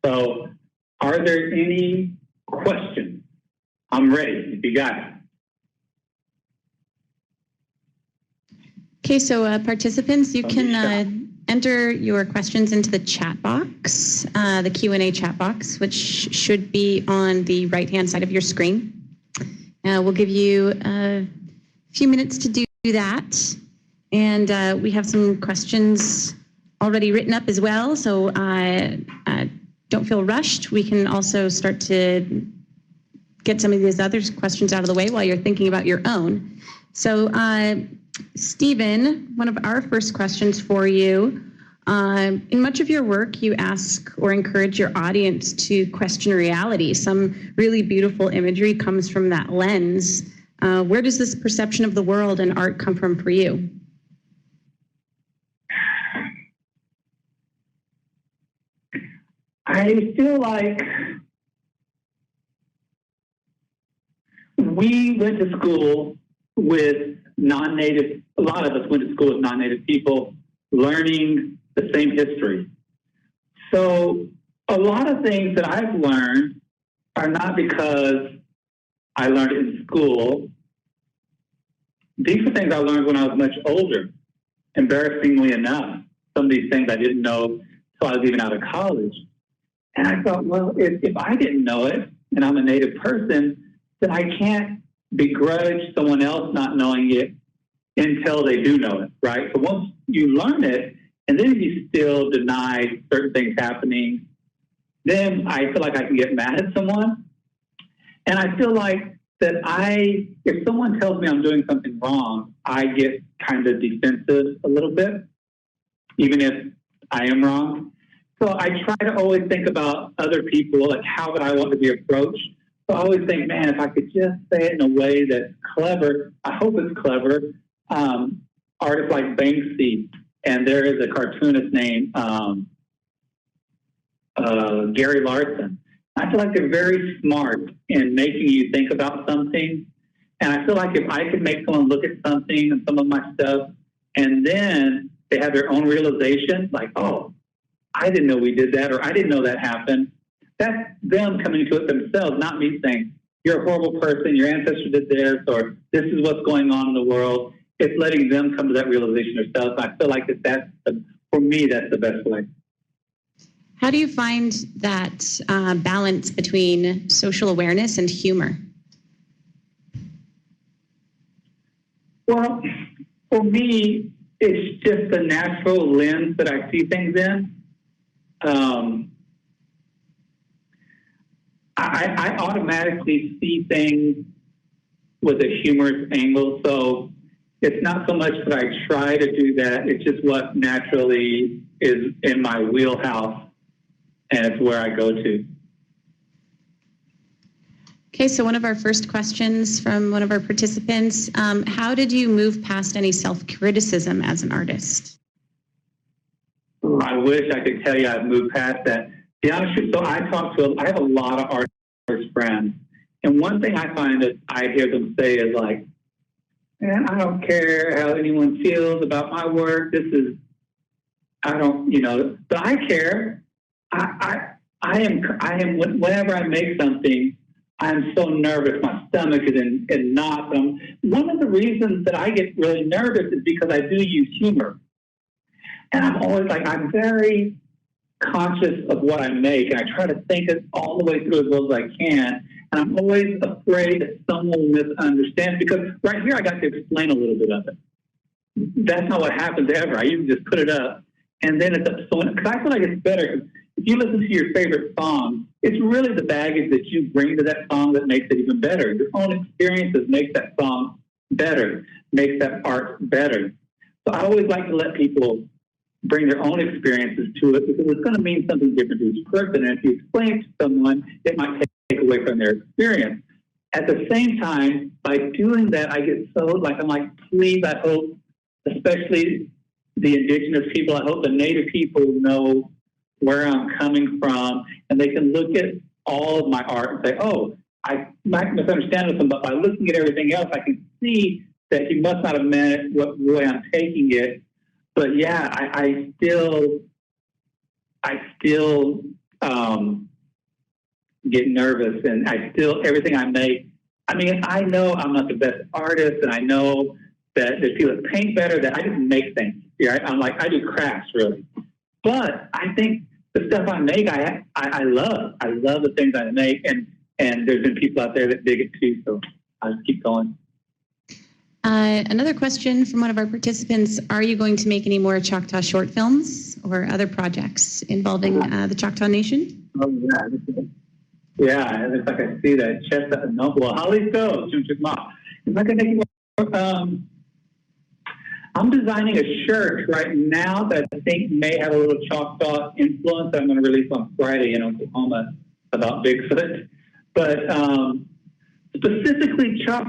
So are there any questions? I'm ready if you got it. Okay, so participants, you can enter your questions into the chat box, the Q&A chat box, which should be on the right-hand side of your screen. We'll give you a few minutes to do that. And we have some questions already written up as well, so don't feel rushed. We can also start to get some of these other questions out of the way while you're thinking about your own. So Stephen, one of our first questions for you, in much of your work, you ask or encourage your audience to question reality. Some really beautiful imagery comes from that lens. Where does this perception of the world and art come from for you? I feel like we went to school with non-native, a lot of us went to school with non-native people learning the same history. So a lot of things that I've learned are not because I learned it in school. These are things I learned when I was much older, embarrassingly enough. Some of these things I didn't know until I was even out of college. And I thought, well, if I didn't know it and I'm a native person, then I can't begrudge someone else not knowing it until they do know it, right? So once you learn it, and then you still deny certain things happening, then I feel like I can get mad at someone. And I feel like that if someone tells me I'm doing something wrong, I get kind of defensive a little bit, even if I am wrong. So I try to always think about other people, like how would I want to be approached? So I always think, man, if I could just say it in a way that's clever, I hope it's clever. Artists like Banksy, and there is a cartoonist named Gary Larson. I feel like they're very smart in making you think about something. And I feel like if I could make someone look at something and some of my stuff, and then they have their own realization, like, oh, I didn't know we did that, or I didn't know that happened. That's them coming to it themselves, not me saying, you're a horrible person, your ancestor did this, or this is what's going on in the world. It's letting them come to that realization themselves. I feel like for me, that's the best way. How do you find that balance between social awareness and humor? Well, for me, it's just the natural lens that I see things in. I automatically see things with a humorous angle, so it's not so much that I try to do that, it's just what naturally is in my wheelhouse, and it's where I go to. Okay, so one of our first questions from one of our participants, how did you move past any self-criticism as an artist? I wish I could tell you I've moved past that. To be honest, so I have a lot of artist friends, and one thing I find that I hear them say is like, man, I don't care how anyone feels about my work. But I care. I am, whenever I make something, I'm so nervous. My stomach is in knots. One of the reasons that I get really nervous is because I do use humor. And I'm always like, I'm very conscious of what I make, and I try to think it all the way through as well as I can. And I'm always afraid that someone will misunderstand, because right here I got to explain a little bit of it. That's not what happens ever. I usually just put it up, and then it's up to someone, because I feel like it's better. If you listen to your favorite song, it's really the baggage that you bring to that song that makes it even better. Your own experiences make that song better, makes that art better. So I always like to let people bring their own experiences to it, because it's going to mean something different to each person. And if you explain it to someone, it might take away from their experience. At the same time, by doing that, I get so I'm like, please, I hope, especially the indigenous people, I hope the native people know where I'm coming from, and they can look at all of my art and say, oh, I might misunderstand this, but by looking at everything else, I can see that he must not have meant it what way I'm taking it. But yeah, I still get nervous, and I still, everything I make, I mean, I know I'm not the best artist, and I know that there's people that paint better, that I just make things. Right? I'm like, I do crafts, really. But I think the stuff I make, I love. I love the things I make, and there's been people out there that dig it too, so I'll just keep going. Another question from one of our participants, are you going to make any more Choctaw short films or other projects involving the Choctaw Nation? Oh, yeah. Yeah, it looks like I see that. Chestnut, no, well, Holly Stove, I'm not going to make more. I'm designing a shirt right now that I think may have a little Choctaw influence that I'm going to release on Friday in Oklahoma about Bigfoot. But specifically Choctaw